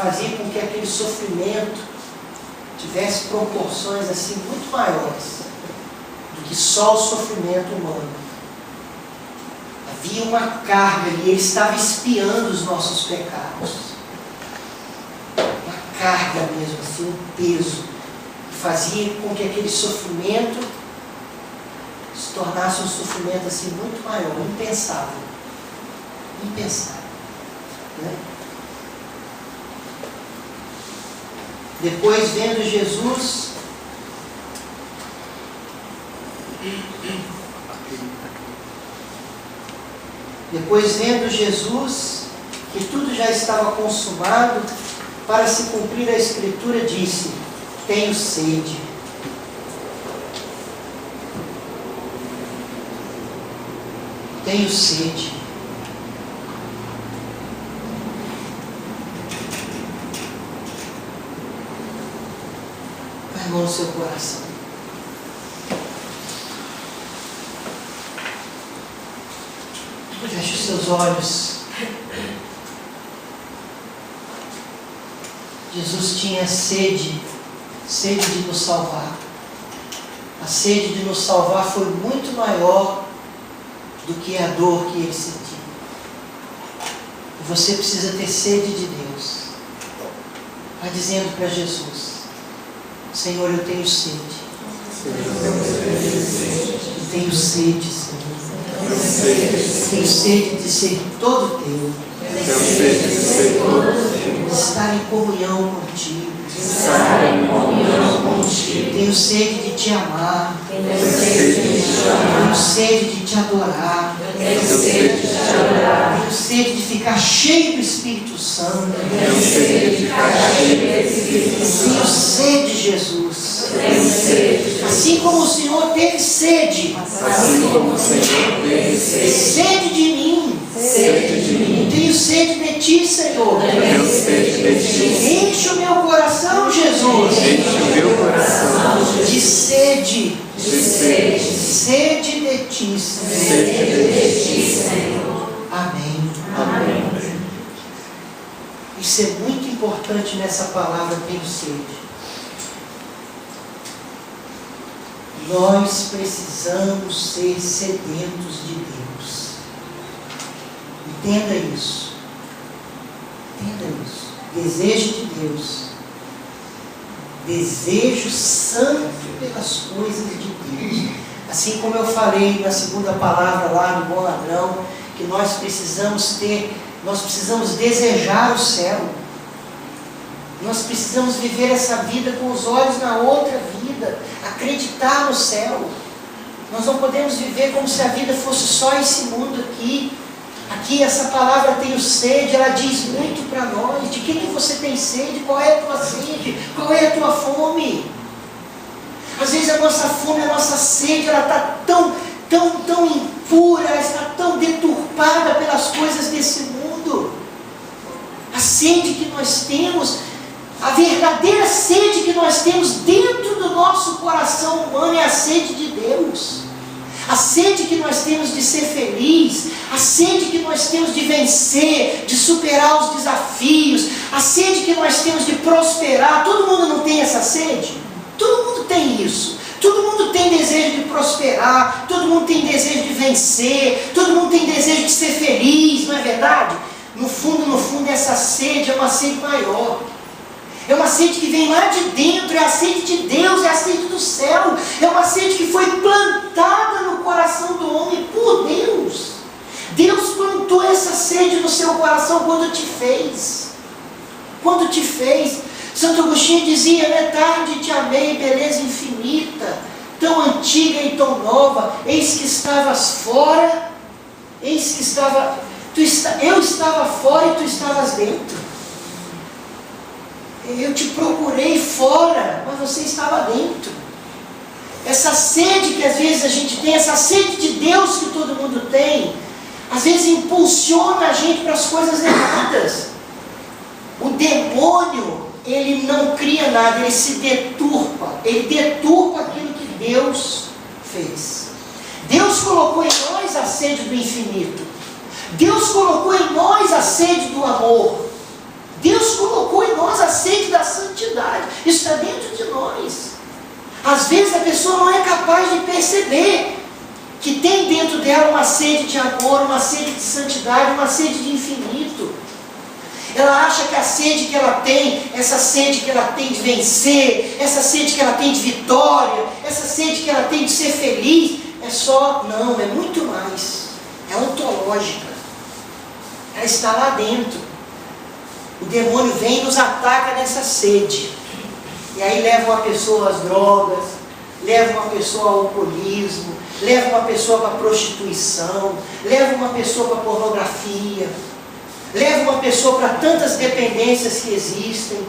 fazia com que aquele sofrimento tivesse proporções assim muito maiores do que só o sofrimento humano. Havia uma carga ali, ele estava espiando os nossos pecados. Uma carga mesmo, assim, um peso, que fazia com que aquele sofrimento se tornasse um sofrimento assim muito maior, impensável. Impensável. Né? Depois, vendo Jesus, que tudo já estava consumado, para se cumprir a Escritura, disse: tenho sede. Tenho sede. Vai, irmão, no seu coração. Feche os seus olhos. Jesus tinha sede de nos salvar. A sede de nos salvar foi muito maior do que a dor que ele sentiu. E você precisa ter sede de Deus. Vai dizendo para Jesus: Senhor, eu tenho sede. Eu tenho sede, Senhor. Tenho sede de ser todo teu. De estar em comunhão contigo. Tenho sede de te amar. Tenho sede de te adorar. Tenho sede de ficar cheio do Espírito Santo. Tenho sede, Jesus. Assim como o Senhor teve sede. Sede de mim. Tenho sede de ti, Senhor. Enche o meu coração, Jesus. De sede. Sede de ti, Senhor. Amém. Isso é muito importante nessa palavra, tenho sede. Nós precisamos ser sedentos de Deus. Entenda isso. Desejo de Deus. Desejo santo pelas coisas de Deus. Assim como eu falei na segunda palavra lá no Bom Ladrão, que nós precisamos desejar o céu. Nós precisamos viver essa vida com os olhos na outra vida, acreditar no céu. Nós não podemos viver como se a vida fosse só esse mundo aqui. Aqui essa palavra tenho sede, ela diz muito para nós. De que você tem sede? Qual é a tua sede? Qual é a tua fome? Às vezes a nossa fome, a nossa sede, ela está tão impura, ela está tão deturpada pelas coisas desse mundo. A sede que nós temos, a verdadeira sede que nós temos dentro do nosso coração humano é a sede de Deus. A sede que nós temos de ser feliz, a sede que nós temos de vencer, de superar os desafios, a sede que nós temos de prosperar. Todo mundo não tem essa sede? Todo mundo tem isso. Todo mundo tem desejo de prosperar, todo mundo tem desejo de vencer, todo mundo tem desejo de ser feliz, não é verdade? No fundo, essa sede é uma sede maior. É uma sede que vem lá de dentro, é a sede de Deus, é a sede do céu. É uma sede que foi plantada no coração do homem por Deus. Deus plantou essa sede no seu coração quando te fez. Quando te fez. Santo Agostinho dizia, né? Tarde te amei, beleza infinita, tão antiga e tão nova. Eis que estavas fora, eu estava fora e tu estavas dentro. Eu te procurei fora, mas você estava dentro. Essa sede que às vezes a gente tem, essa sede de Deus que todo mundo tem, às vezes impulsiona a gente para as coisas erradas. O demônio, ele não cria nada, ele se deturpa. Ele deturpa aquilo que Deus fez. Deus colocou em nós a sede do infinito. Deus colocou em nós a sede do amor. Deus colocou em Isso está dentro de nós. Às vezes a pessoa não é capaz de perceber que tem dentro dela uma sede de amor, uma sede de santidade, uma sede de infinito. Ela acha que a sede que ela tem, essa sede que ela tem de vencer, essa sede que ela tem de vitória, essa sede que ela tem de ser feliz, é só, não, é muito mais. É ontológica. Ela está lá dentro. O demônio vem e nos ataca nessa sede. E aí leva uma pessoa às drogas, leva uma pessoa ao alcoolismo, leva uma pessoa para a prostituição, leva uma pessoa para a pornografia, leva uma pessoa para tantas dependências que existem.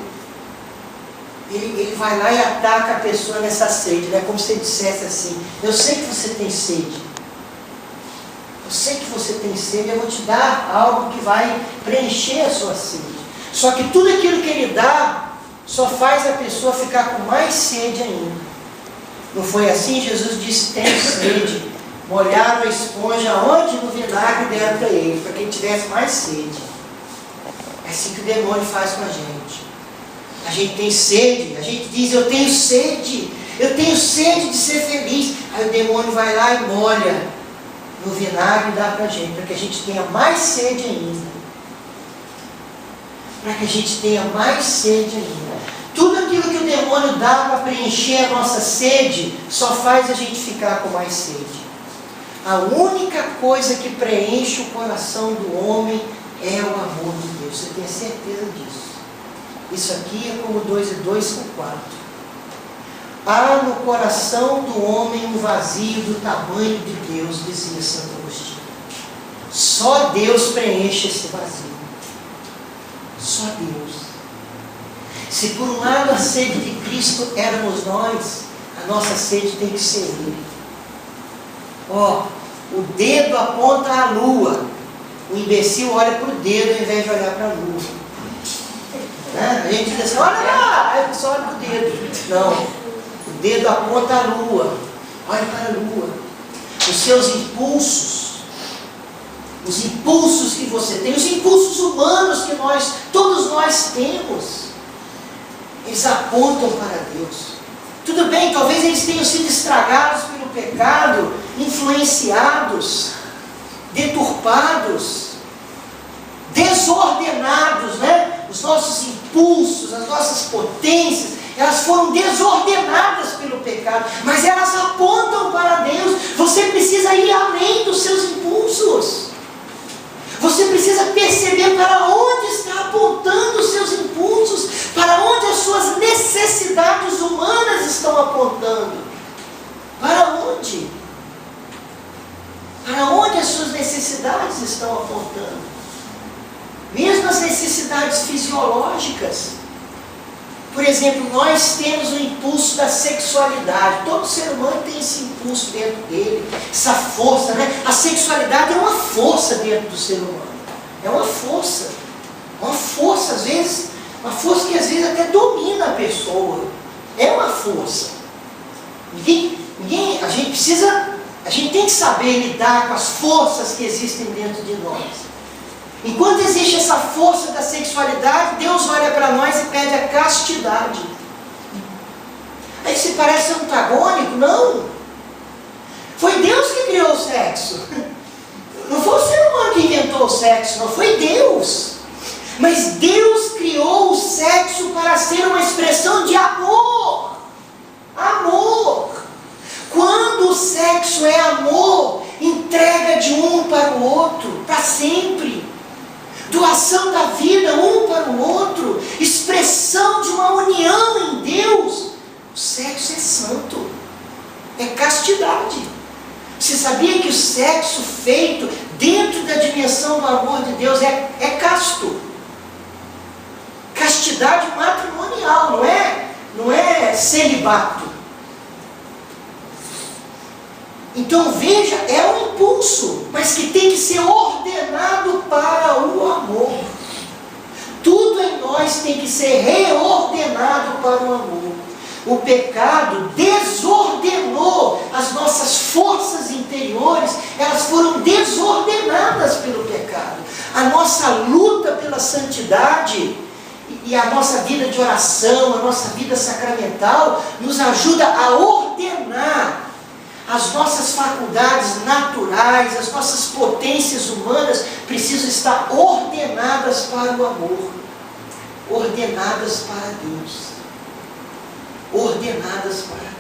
Ele vai lá e ataca a pessoa nessa sede, né? Como se ele dissesse assim: eu sei que você tem sede, eu sei que você tem sede, eu vou te dar algo que vai preencher a sua sede. Só que tudo aquilo que ele dá só faz a pessoa ficar com mais sede ainda. Não foi assim? Jesus disse: tem sede. Molharam a esponja onde? No vinagre deram para ele, para que ele tivesse mais sede. É assim que o demônio faz com a gente. A gente tem sede, a gente diz: eu tenho sede de ser feliz. Aí o demônio vai lá e molha no vinagre e dá para a gente, para que a gente tenha mais sede ainda. Para que a gente tenha mais sede ainda. Tudo aquilo que o demônio dá para preencher a nossa sede, só faz a gente ficar com mais sede. A única coisa que preenche o coração do homem é o amor de Deus. Você tem certeza disso? Isso aqui é como 2 e 2 com 4. Há no coração do homem um vazio do tamanho de Deus, dizia Santo Agostinho. Só Deus preenche esse vazio. Só Deus. Se por um lado a sede de Cristo éramos nós, a nossa sede tem que ser Ele. Ó, o dedo aponta à lua. O imbecil olha para o dedo ao invés de olhar para a lua. Né? A gente diz assim: olha lá, aí a pessoa olha para o dedo. Não, o dedo aponta à lua. Olha para a lua. Os seus impulsos, os impulsos que você tem, os impulsos humanos que todos nós temos, eles apontam para Deus. Tudo bem, talvez eles tenham sido estragados pelo pecado, influenciados, deturpados, desordenados, né? Os nossos impulsos, as nossas potências, elas foram desordenadas pelo pecado, mas elas apontam para Deus. Você precisa ir além dos seus impulsos. Você precisa perceber para onde está apontando os seus impulsos, para onde as suas necessidades humanas estão apontando. Para onde? Para onde as suas necessidades estão apontando? Mesmo as necessidades fisiológicas. Por exemplo, nós temos o impulso da sexualidade. Todo ser humano tem esse impulso dentro dele, essa força, né? A sexualidade é uma força dentro do ser humano. É uma força. Uma força, às vezes, uma força que às vezes até domina a pessoa. É uma força. A gente tem que saber lidar com as forças que existem dentro de nós. Enquanto existe essa força da sexualidade, Deus olha para nós e pede a castidade. Aí se parece antagônico? Não. Foi Deus que criou o sexo. Não foi o ser humano que inventou o sexo, não, foi Deus. Mas Deus criou o sexo para ser uma expressão de amor. Amor. Quando o sexo é amor, entrega de um para o outro, para sempre. Doação da vida um para o outro, expressão de uma união em Deus. O sexo é santo, é castidade. Você sabia que o sexo feito dentro da dimensão do amor de Deus é casto? Castidade matrimonial, não é celibato. Então veja, é um impulso, mas que tem que ser ordenado para o amor. Tudo em nós tem que ser reordenado para o amor. O pecado desordenou as nossas forças interiores, elas foram desordenadas pelo pecado. A nossa luta pela santidade e a nossa vida de oração, a nossa vida sacramental, nos ajuda a ordenar as nossas faculdades naturais, as nossas potências humanas precisam estar ordenadas para o amor, ordenadas para Deus, ordenadas para Deus.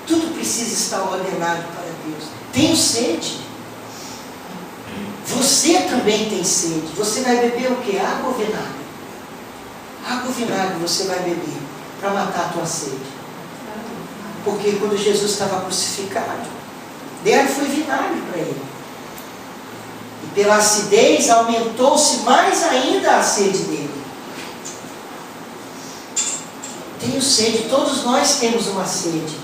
Tudo precisa estar ordenado para Deus. Tenho sede. Você também tem sede. Você vai beber o que? Água ou vinagre? Água ou vinagre você vai beber para matar a tua sede. Porque quando Jesus estava crucificado, deram foi vinagre para ele. E pela acidez aumentou-se mais ainda a sede dele. Tenho sede, todos nós temos uma sede.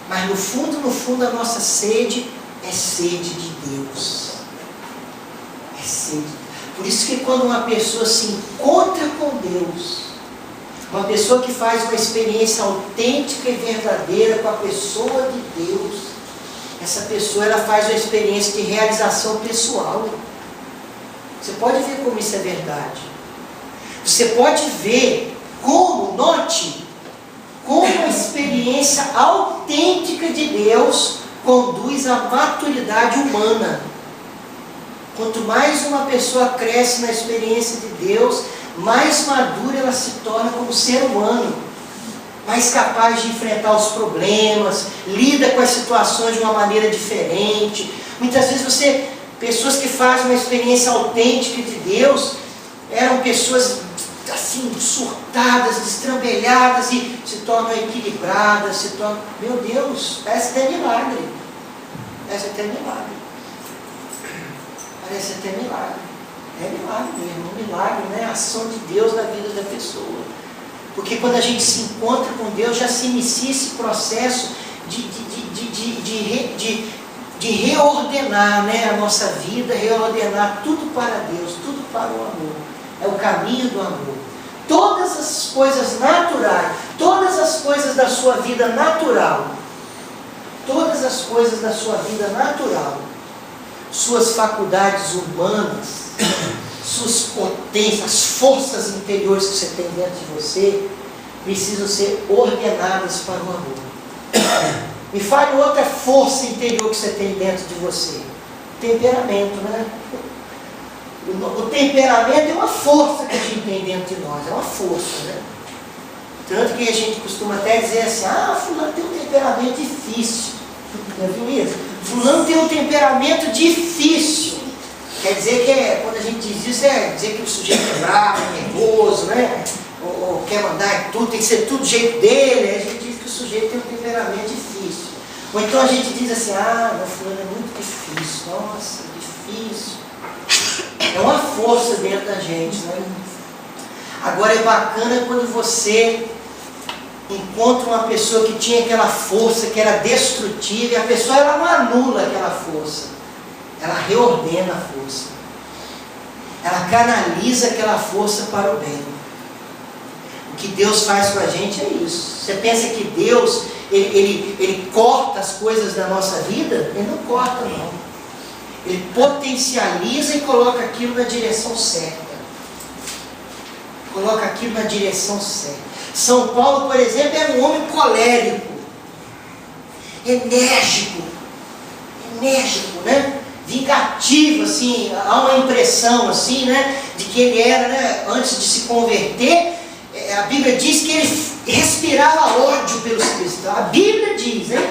Mas no fundo a nossa sede é sede de Deus. É sede. Por isso que quando uma pessoa se encontra com Deus, uma pessoa que faz uma experiência autêntica e verdadeira com a pessoa de Deus, essa pessoa ela faz uma experiência de realização pessoal. Você pode ver como isso é verdade. Você pode ver como, note, como a experiência autêntica de Deus conduz à maturidade humana. Quanto mais uma pessoa cresce na experiência de Deus, mais madura ela se torna como ser humano, mais capaz de enfrentar os problemas, lida com as situações de uma maneira diferente. Muitas vezes pessoas que fazem uma experiência autêntica de Deus, eram pessoas assim, surtadas, destrambelhadas e se tornam equilibradas, meu Deus, parece até milagre. Parece até milagre. Parece até milagre. É milagre mesmo, um milagre, né? A ação de Deus na vida da pessoa. Porque quando a gente se encontra com Deus, já se inicia esse processo de reordenar, né, a nossa vida, reordenar tudo para Deus, tudo para o amor. É o caminho do amor. Todas as coisas naturais, todas as coisas da sua vida natural, todas as coisas da sua vida natural, suas faculdades humanas, suas potências, as forças interiores que você tem dentro de você, precisam ser ordenadas para o amor. Me fale outra força interior que você tem dentro de você. Temperamento, né? O temperamento é uma força que a gente tem dentro de nós, é uma força, né? Tanto que a gente costuma até dizer assim, fulano tem um temperamento difícil. Já viu isso? Fulano tem um temperamento difícil. Quer dizer que quando a gente diz isso, é dizer que o sujeito é bravo, é nervoso, né? Ou quer mandar em tudo, tem que ser tudo do jeito dele. A gente diz que o sujeito tem um temperamento difícil. Ou então a gente diz assim, meu fulano é muito difícil, nossa, difícil. É uma força dentro da gente, né? Agora é bacana quando você encontra uma pessoa que tinha aquela força, que era destrutiva, e a pessoa ela não anula aquela força, ela reordena a força, ela canaliza aquela força para o bem. O que Deus faz com a gente é isso. Você pensa que Deus ele corta as coisas da nossa vida? Ele não corta, não. Ele potencializa e coloca aquilo na direção certa. Coloca aquilo na direção certa. São Paulo, por exemplo, era um homem colérico, enérgico, né? Vingativo, assim, há uma impressão, assim, né? De que ele era, né? Antes de se converter, a Bíblia diz que ele respirava ódio pelos cristãos. A Bíblia diz, hein?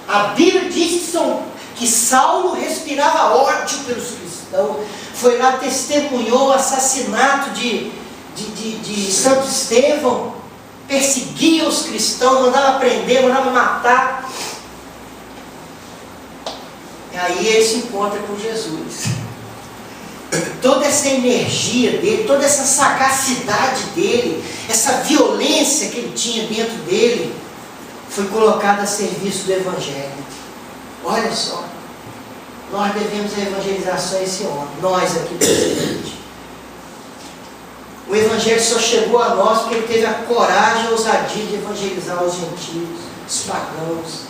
A Bíblia diz que Saulo respirava ódio pelos cristãos. Foi lá, testemunhou o assassinato de Santo Estevão, perseguia os cristãos, mandava prender, mandava matar. E aí ele se encontra com Jesus. Toda essa energia dele, toda essa sagacidade dele, essa violência que ele tinha dentro dele, foi colocada a serviço do Evangelho. Olha só, nós devemos a evangelização a esse homem, nós aqui do Ocidente. O Evangelho só chegou a nós porque ele teve a coragem e a ousadia de evangelizar os gentios, os pagãos.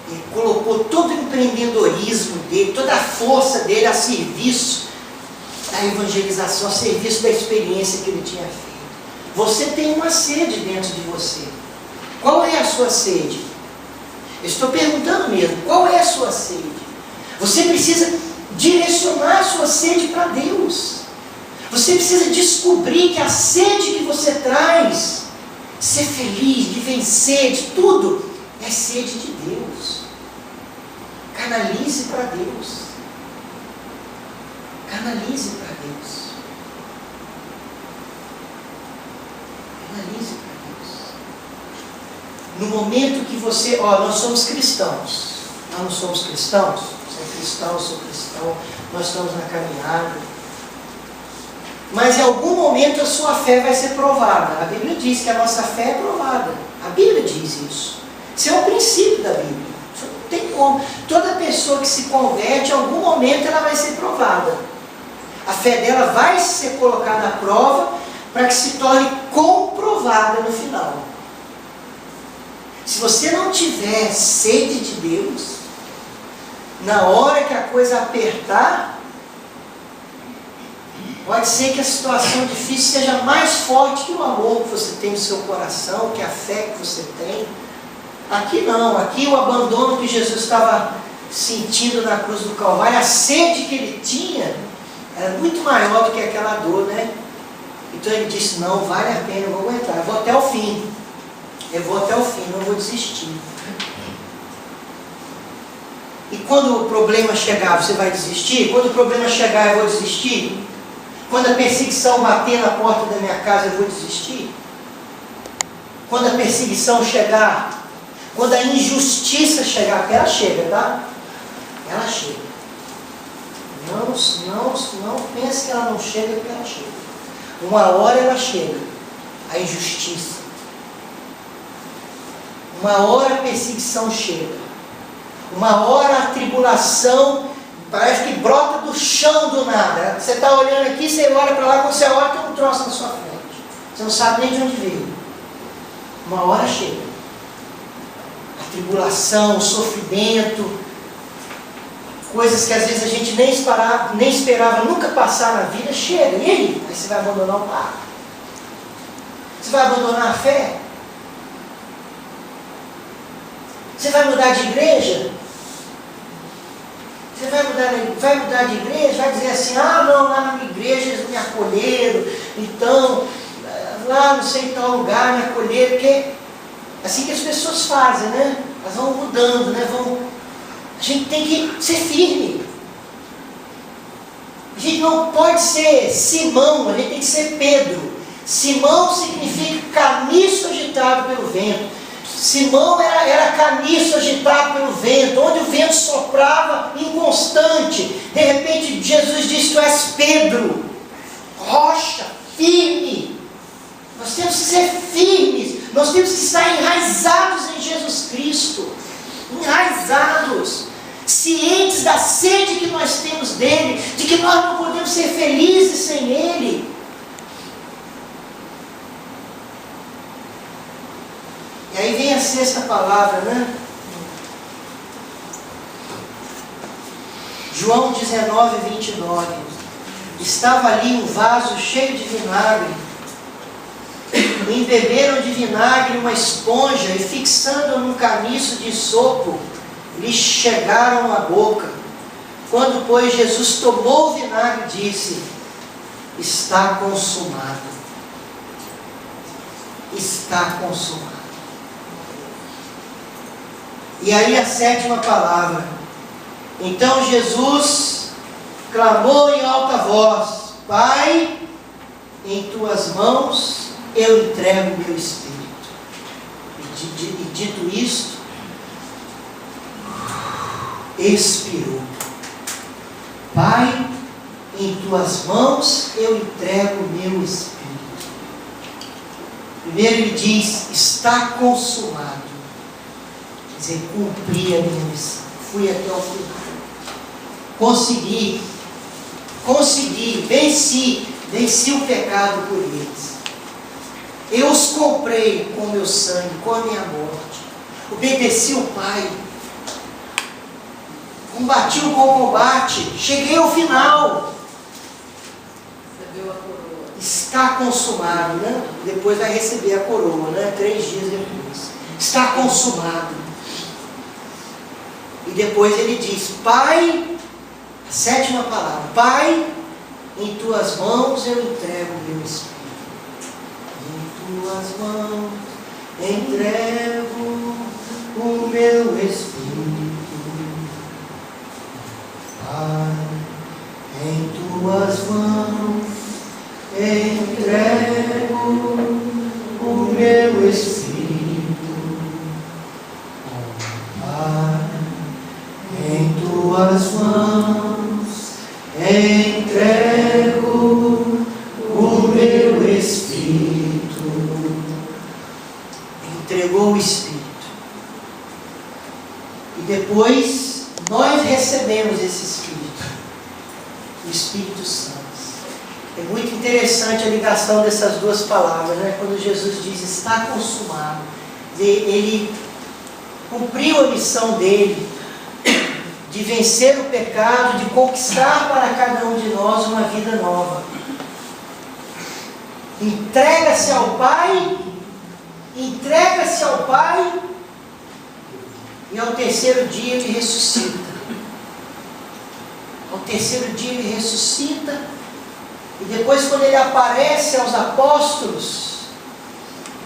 Ele colocou todo o empreendedorismo dele, toda a força dele a serviço da da evangelização, a serviço da experiência que ele tinha feito. Você tem uma sede dentro de você. Qual é a sua sede? Eu estou perguntando mesmo, qual é a sua sede? Você precisa direcionar a sua sede para Deus. Você precisa descobrir que a sede que você traz, ser feliz, de vencer, de tudo, é sede de Deus. Canalize para Deus. Canalize para Deus. Canalize para Deus. No momento que você... nós somos cristãos. Nós não somos cristãos? Você é cristão, eu sou cristão. Nós estamos na caminhada. Mas em algum momento a sua fé vai ser provada. A Bíblia diz que a nossa fé é provada. A Bíblia diz isso. Isso é o princípio da Bíblia. Isso não tem como. Toda pessoa que se converte, em algum momento ela vai ser provada. A fé dela vai ser colocada à prova para que se torne comprovada no final. Se você não tiver sede de Deus, na hora que a coisa apertar, pode ser que a situação difícil seja mais forte que o amor que você tem no seu coração, que a fé que você tem. Aqui não, aqui o abandono que Jesus estava sentindo na cruz do Calvário, a sede que ele tinha, era muito maior do que aquela dor, né? Então ele disse, não, vale a pena, eu vou aguentar, eu vou até o fim. Eu vou até o fim, não vou desistir. E quando o problema chegar, você vai desistir? Quando o problema chegar, eu vou desistir? Quando a perseguição bater na porta da minha casa, eu vou desistir? Quando a perseguição chegar, quando a injustiça chegar, porque ela chega, tá? Ela chega. Não pense que ela não chega, porque ela chega. Uma hora ela chega, a injustiça. Uma hora a perseguição chega. Uma hora a tribulação parece que brota do chão do nada. Você está olhando aqui, você olha para lá, quando você olha tem um troço na sua frente. Você não sabe nem de onde veio. Uma hora chega. A tribulação, o sofrimento, coisas que às vezes a gente nem esperava nunca passar na vida, chega. E aí? Aí você vai abandonar o barco. Você vai abandonar a fé? Você vai mudar de igreja? Você vai mudar de igreja? Vai dizer assim, não, lá na minha igreja eles me acolheram, então, lá não sei em tal lugar me acolheram, porque assim que as pessoas fazem, né? Elas vão mudando, né? A gente tem que ser firme. A gente não pode ser Simão, a gente tem que ser Pedro. Simão significa caniço agitado pelo vento. Simão era caniço agitado pelo vento, onde o vento soprava inconstante. De repente Jesus disse, tu és Pedro, rocha, firme. Nós temos que ser firmes, nós temos que estar enraizados em Jesus Cristo. Enraizados, cientes da sede que nós temos dele, de que nós não podemos ser felizes sem ele. E aí vem a sexta palavra, né? João 19, 29. Estava ali um vaso cheio de vinagre. Embeberam de vinagre uma esponja e fixando num caniço de sopo, lhe chegaram à boca. Quando, pois, Jesus tomou o vinagre, disse, está consumado. Está consumado. E aí a sétima palavra. Então Jesus clamou em alta voz, Pai, em tuas mãos eu entrego o meu espírito. E dito isto, expirou. Pai, em tuas mãos eu entrego o meu espírito. Primeiro ele diz, está consumado. Quer dizer, cumpri a minha missão. Fui até o final. Consegui, venci o pecado por eles. Eu os comprei com o meu sangue, com a minha morte. Obedeci o Pai. Combati o bom combate. Cheguei ao final. recebeu a coroa. Está consumado, né? Depois vai receber a coroa, né? 3 dias depois. Está consumado. E depois ele diz: Pai, a 7ª palavra: Pai, em tuas mãos eu entrego o meu espírito. Em tuas mãos entrego o meu espírito. Pai, em tuas mãos entrego o meu espírito. Pai, em tuas mãos entrego o meu espírito. Entregou o Espírito. E depois nós recebemos esse Espírito, o Espírito Santo. É muito interessante a ligação dessas duas palavras, né? Quando Jesus diz está consumado, ele cumpriu a missão dele de vencer o pecado, de conquistar para cada um de nós uma vida nova. Entrega-se ao Pai, e ao terceiro dia ele ressuscita. Ao terceiro dia ele ressuscita, e depois, quando ele aparece aos apóstolos,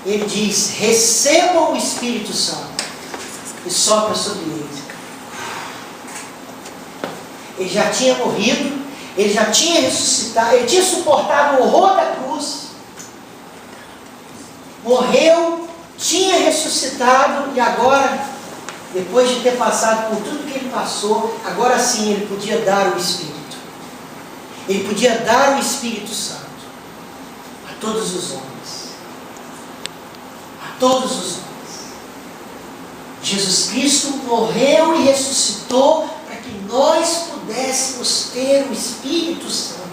ele diz: recebam o Espírito Santo, e sopra sobre eles. Ele já tinha morrido, ele já tinha ressuscitado, ele tinha suportado o horror da cruz, morreu, tinha ressuscitado, e agora, depois de ter passado por tudo que ele passou, agora sim ele podia dar o Espírito. Ele podia dar o Espírito Santo a todos os homens. A todos os homens. Jesus Cristo morreu e ressuscitou para que nós pudéssemos ter o Espírito Santo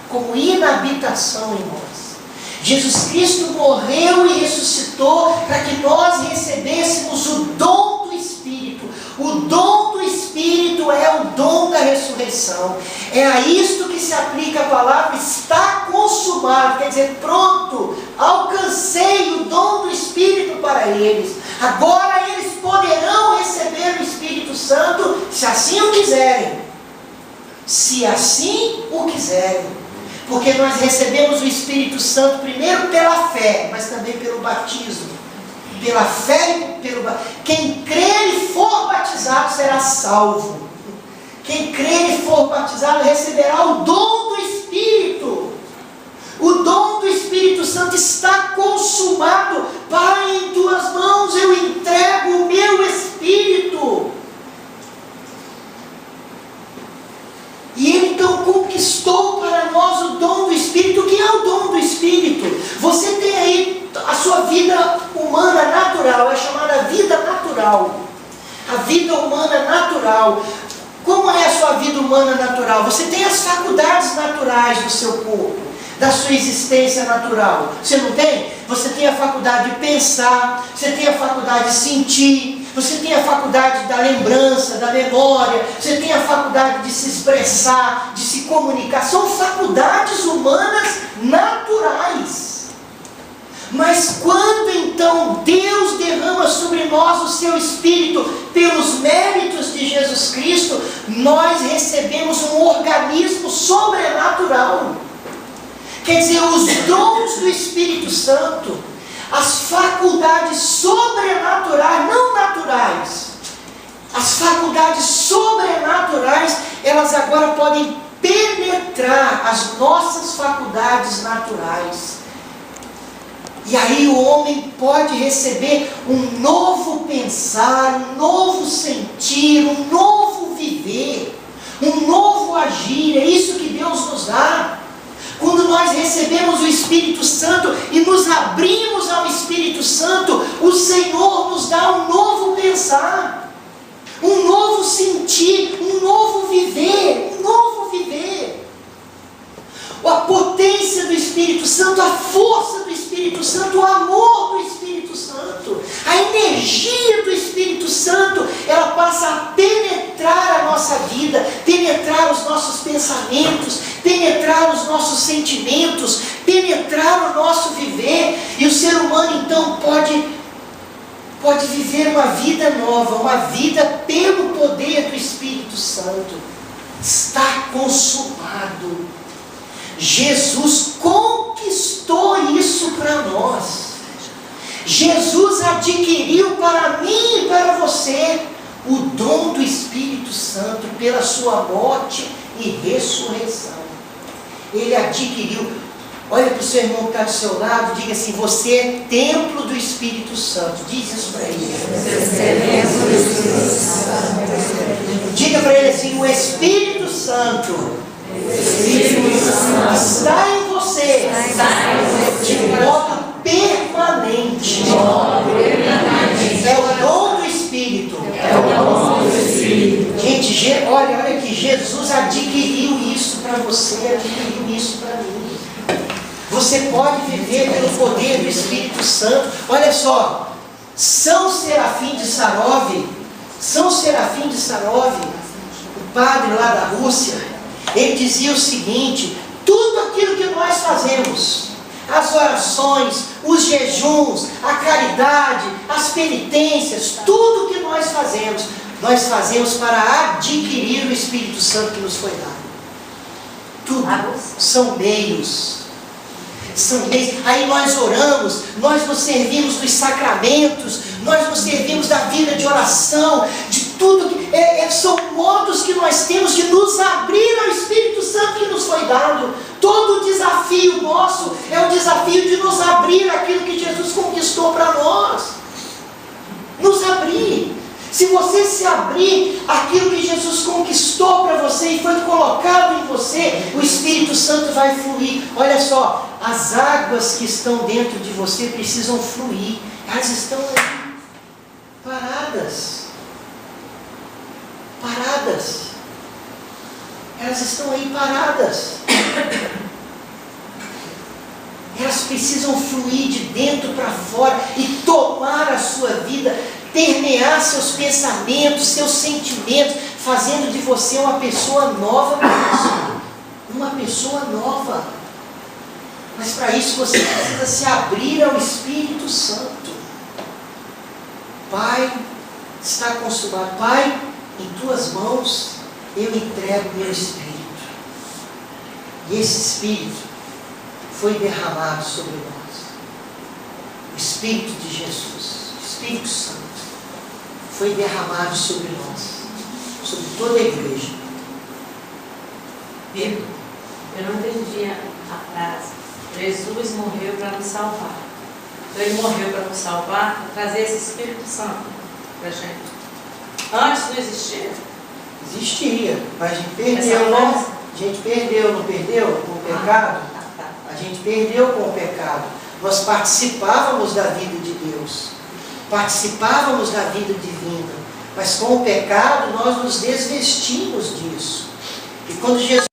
como inabitação em nós. Jesus Cristo morreu e ressuscitou para que nós recebêssemos o dom do Espírito. O dom do Espírito é o dom da ressurreição. É a isto que se aplica a palavra está consumado, quer dizer, pronto, alcancei o dom do Espírito para eles. Agora eles poderão receber o Espírito Santo, se assim o quiserem. Se assim o quiserem. Porque nós recebemos o Espírito Santo primeiro pela fé, mas também pelo batismo. Pela fé, quem crer e for batizado será salvo. Quem crer e for batizado receberá o dom do Espírito. O dom do Espírito Santo está consumado. Pai, em tuas mãos eu entrego o meu Espírito. E ele então conquistou para nós o dom do Espírito. O que é o dom do Espírito? Você tem aí a sua vida humana natural, é chamada vida natural. A vida humana natural. Como é a sua vida humana natural? Você tem as faculdades naturais do seu corpo, da sua existência natural. Você não tem? Você tem a faculdade de pensar, você tem a faculdade de sentir, você tem a faculdade da lembrança, da memória, você tem a faculdade de se expressar, de se comunicar. São faculdades humanas naturais. Mas quando então Deus derrama sobre nós o seu Espírito pelos méritos de Jesus Cristo, nós recebemos um organismo sobrenatural. Quer dizer, os dons do Espírito Santo, as faculdades sobrenaturais, não naturais, as faculdades sobrenaturais, elas agora podem penetrar as nossas faculdades naturais. E aí o homem pode receber um novo pensar, um novo sentir, um novo viver, um novo agir. É isso que Deus nos dá. Quando nós recebemos o Espírito Santo e nos abrimos ao Espírito Santo, o Senhor nos dá um novo pensar, um novo sentir, um novo viver, A potência do Espírito Santo, a força do Espírito Santo, o amor do Espírito Santo, a energia do Espírito Santo, ela passa a penetrar a nossa vida, penetrar os nossos pensamentos, penetrar os nossos sentimentos, penetrar o nosso viver, e o ser humano então pode viver uma vida nova, uma vida pelo poder do Espírito Santo. Está consumado. Jesus conquistou isso para nós. Jesus adquiriu para mim e para você o dom do Espírito Santo pela sua morte e ressurreição. Ele adquiriu. Olha para o seu irmão que está do seu lado, diga assim: você é templo do Espírito Santo. Diz isso para ele. Diga para ele assim: o Espírito Santo está em você de modo permanente. É o dom do Espírito. Gente, olha aqui, Jesus adquiriu isso para você, adquiriu isso para mim. Você pode viver pelo poder do Espírito Santo. Olha só, São Serafim de Sarov, o padre lá da Rússia, ele dizia o seguinte: tudo aquilo que nós fazemos, as orações, os jejuns, a caridade, as penitências, tudo que nós fazemos para adquirir o Espírito Santo que nos foi dado. Tudo são meios. Aí nós oramos, nós nos servimos dos sacramentos, nós nos servimos da vida de oração, de tudo. São modos que nós temos de nos abrir ao Espírito Santo que nos foi dado. Todo o desafio nosso é o desafio de nos abrir aquilo que Jesus conquistou para nós. Nos abrir. Se você se abrir aquilo que Jesus conquistou para você e foi colocado em você, o Espírito Santo vai fluir. Olha só, as águas que estão dentro de você precisam fluir. Elas estão aí, paradas. Elas estão aí paradas. Elas precisam fluir de dentro para fora e tomar a sua vida, permear seus pensamentos, seus sentimentos, fazendo de você uma pessoa nova mesmo. Uma pessoa nova. Mas para isso você precisa se abrir ao Espírito Santo. Pai, está consumado. Pai, em tuas mãos eu entrego meu Espírito. E esse Espírito foi derramado sobre nós. O Espírito de Jesus, o Espírito Santo, foi derramado sobre nós, sobre toda a igreja. Eu não entendi a frase. Jesus morreu para nos salvar. Então ele morreu para nos salvar, para trazer esse Espírito Santo para a gente. Antes não existia? Existia, mas a gente perdeu, né? A gente perdeu, não perdeu? Com o pecado? A gente perdeu com o pecado. Nós participávamos da vida de Deus, participávamos da vida divina, mas com o pecado nós nos desvestimos disso. E quando Jesus